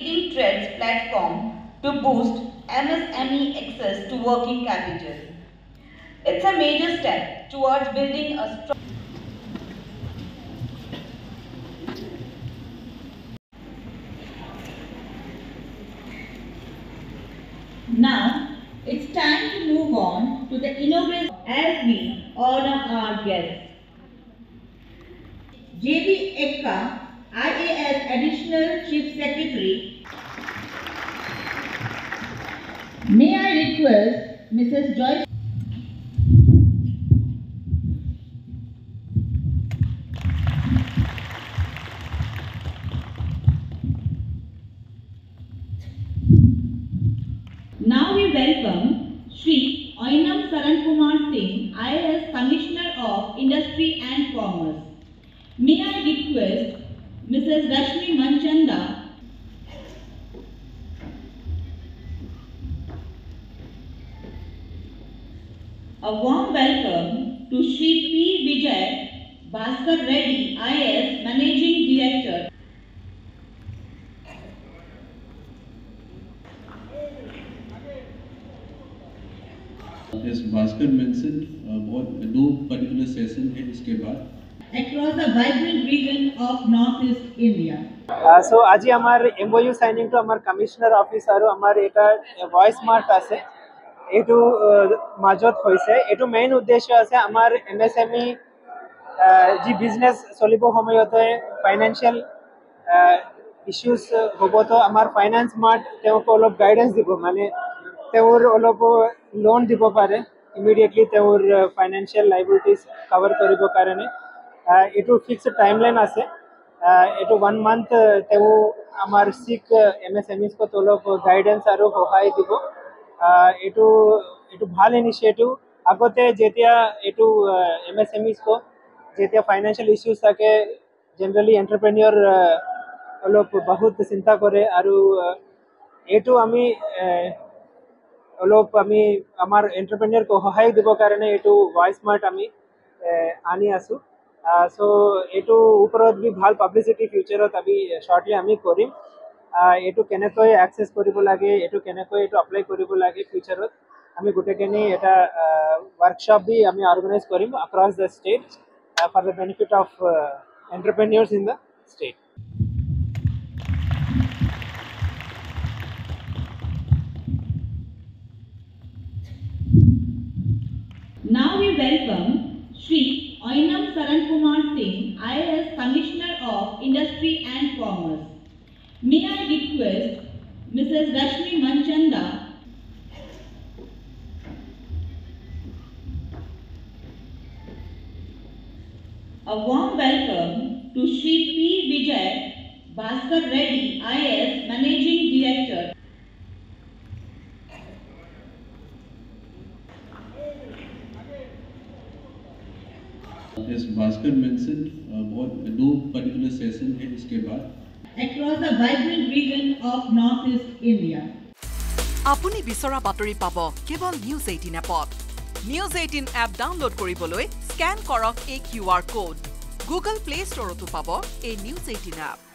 leading Threads platform to boost MSME access to working capital. It's a major step towards building a strong. Now, it's time to move on to the inauguration as we honor our guests. JB Ekka, IAS Additional Chief Secretary. May I request Mrs. Joyce. Now we welcome Shri Oinam Saran Kumar Singh, IAS Commissioner of Industry and Commerce. May I request Mrs. Rashmi Manchanda. A warm welcome to Shri P. Vijay Bhaskar Reddy, IAS Managing Director. As Bhaskar mentioned, दो particular session है इसके बाद Across the vibrant region of Northeast India. So আজি আমার MOU signing two আমার commissioner office আৰু আমার এটা ভয়েস স্মার্ট আছে এটু মাজত হইছে এটু মেইন উদ্দেশ্য আছে আমার MSME জি বিজনেস চলিব সময়তে ফাইনান্সিয়াল ইস্যুস হ'ব তো আমার ফাইনান্স স্মার্ট তেওঁক অলপ গাইডেন্স দিব মানে তেওঁৰ অলপ লোন দিব পাৰে ইমিডিয়েটলি তেওঁৰ ফাইনান্সিয়াল লাইবিলিটিজ কভার কৰিব কাৰণে এটু ফিক্সড টাইমলাইন আছে এটু 1 month তেও আমার সিক MSMEs কো অলপ গাইডেন্স আৰু সহায় দিব এটু এটু ভাল ইনিশিয়েটিভ আগতে যেতিয়া এটু MSMEs কো যেতিয়া ফাইনান্সিয়াল ইস্যুস থাকে জেনারেলি এন্টারপ্রেনিয়র অলপ বহুত চিন্তা করে আৰু এটু আমি অলপ আমি আমার এন্টারপ্রেনিয়র কো সহায় দিব কাৰণে এটু ভয়েস স্মার্ট আমি আনি আছো সো এটু উপৰত বি ভাল পাবলিসিটি ফিউচাৰত আমি শর্টলি আমি কৰিম এটু কেনেকৈ অ্যাক্সেস কৰিব লাগে এটু কেনেকৈ এটু এপ্লাই কৰিব লাগে ফিউচাৰত আমি গুটেখিনি এটা ওয়ার্কশপ বি আমি অর্গানাইজ কৰিম across the state for the benefit of entrepreneurs in the state. Now we welcome Shri Oinam Saran Kumar Singh, IAS Commissioner of Industry and Commerce. May I request Mrs. Rashmi Manchanda. A warm welcome to Shri P. Vijay Bhaskar Reddy, IAS Managing Director. As Bhaskar mentioned, दो particular session है इसके बाद Across the vibrant region of Northeast India. আপুনি বিচৰা বাতৰি পাব কেৱল news 18 এপত নিউজ 18 এপ ডাউনলোড কৰিবলৈ স্ক্যান কৰক এই QR কোড গুগল প্লে ষ্টৰতো পাব এই নিউজ 18 এপ